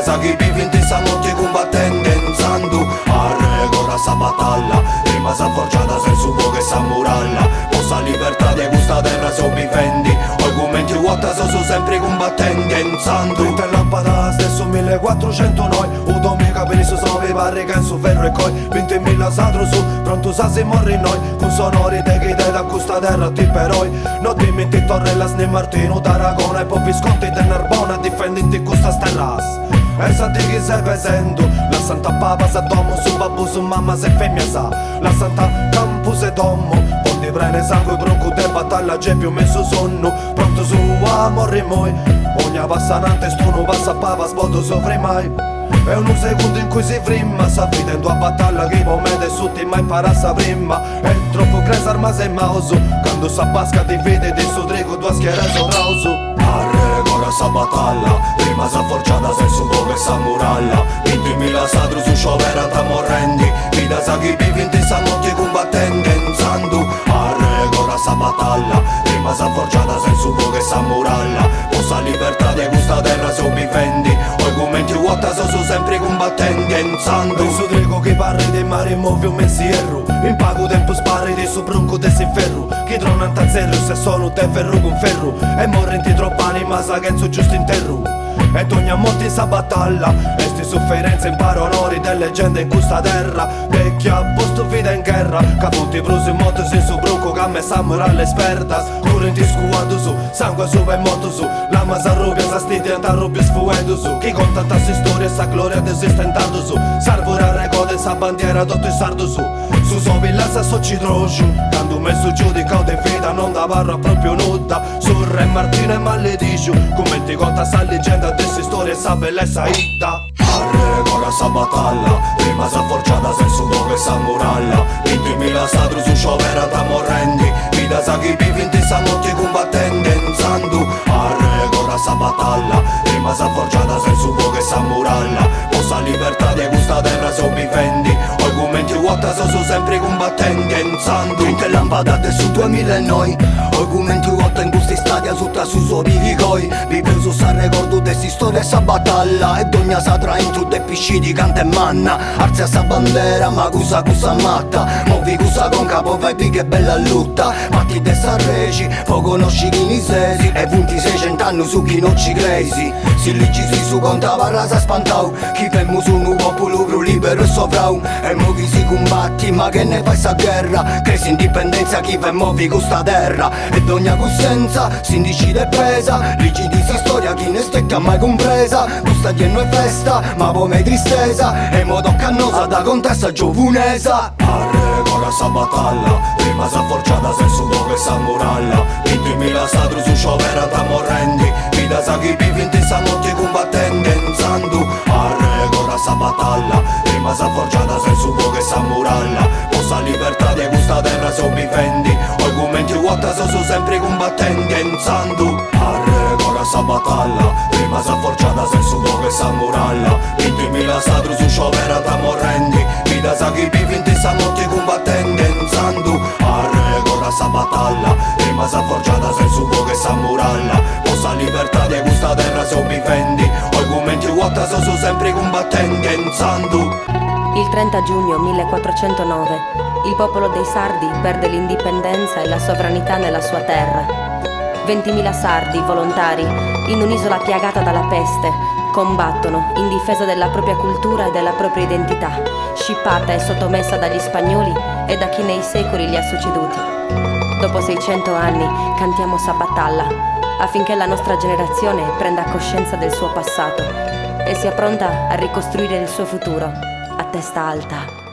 sa chi vive in testa notte combattendo in sandu. Arregora sa battaglia, prima sa forgiata se suo che sa muralla. Possa libertà di questa terra se vivendi, argomenti vuota so sempre combattenti in sandu. Tutta lampada stesso 1400 noi, udo mi capelli su sono parre che su ferro e coi 20.000 satro su, pronto sa se morri noi, con sonori te che dai da questa terra ti peroi. Non dimenti Torrella Sne Martino Tarragona e poi Visconti del Narbona difenditi questa sterras. E sa di chi sei pesendo, la Santa Papa sa domo su babbo su mamma se femmina sa, la Santa Campus e domo, poi prende sangue bronco de battaglia c'è più messo sonno, pronto su a morri moi. Ogni passante sto non passa papa spoto soffri mai. È un secondo in cui si frimma, sta vedendo a battaglia che può mette sotto ma imparassa prima. È troppo cresa arma se mauso, quando sa pasca di fede di sto trego tua schiera sovrauso. Arregora sa battaglia, prima sa forgiata se su che sa muralla. 20.000 satro su sciopera ta morrendi, vita sa chi vive in testa notte combattendo in sandu. Arregora sa battaglia, prima sa forgiata se su che sa muralla. Possa libertà di questa terra se vivendi, argomenti vuota so sempre combattenti in sandu. Penso trego che parli del mare e muovi un mensierro, in pago tempo spari di su bronco de ferro. Chi trona un tazzerro se sono te ferro con ferro, e morrenti troppo anima sa che è giusto interro. E ogni morte in sa battaglia, e sti sofferenze imparo onori delle leggende in questa terra. De chi ha posto vita in guerra, caputi brusi in moto se su bronco che a me samurai all'espertas. Currenti scuato su, sangue su e moto su, la masa rubia sa sti diventa rubia sfuendo su. Chi conta sta storia e sa gloria desistentando su, salvura recode sa bandiera tutto il sardo su. Su so villazza so ci trocio, quando messo giudicato de vita non da parra proprio nuda. Su Re Martino e maledicio, come ti conta sta leggenda desse storie e sa bellezza itta. Arregora sa battaglia, prima sa forgiata se su che sa muralla. 20.000 satro su sciopera ta morrendi, vita sa chi vive in testa notte combattendo in sandu. Arregora sa battaglia, prima sa forgiata se su che sa muralla. Possa libertà di questa terra se vivendi, argomenti vuota so sempre combattenti in sandu. Tinte lampadate su 2000 e noi, argomenti vuota in questi stadi sutta su so vigicoi. Vive su sa ricordo desti storia e sa battaglia, e ogni sa tra in tutte pisciti canta e manna. Arzi a sa bandera ma cusa matta, movi cusa con capo vai che bella lutta. Fatti de sa reci, poi conosci chi ni sesi, e punti 600 anni su chi non ci cresi. Si lì ci si su conta parla sa spantau, chi femmo su un popolo più libero e sovrau. E mo chi si combatti ma che ne fai sa guerra, cresi indipendenza chi fe movi questa terra. Ed ogni coscienza si indicide e pesa, rigidi si storia chi ne stecca mai compresa. Questa di noi festa ma come tristezza, e mo tocca a nosa da contessa giovunesa. Arregora sa battaglia, prima sa forgiata se su che sa muralla. 20.000 satro su sciopera ta morrendi, vita sa chi vive in testa notte combattendo in sandu. Arregora sa battaglia, prima sa forgiata se su che sa muralla. Possa libertà di questa terra se vivendi, argomenti vuota so sempre combattenti in sandu. Arregora sa battaglia, prima sa forgiata se su che sa muralla. 20.000 satro su sciopera ta morrendi, vita sa chi vive in testa notte combattendo in sandu. Arregora sa battaglia, prima sa forgiata se su che sa muralla. Possa libertà di questa terra se vivendi, argomenti vuota so sempre combattenti in sandu. Il 30 giugno 1409 il popolo dei Sardi perde l'indipendenza e la sovranità nella sua terra. 20.000 sardi volontari in un'isola piagata dalla peste combattono in difesa della propria cultura e della propria identità, scippata e sottomessa dagli spagnoli e da chi nei secoli li ha succeduti. Dopo 600 anni cantiamo sa battaglia affinché la nostra generazione prenda coscienza del suo passato e sia pronta a ricostruire il suo futuro a testa alta.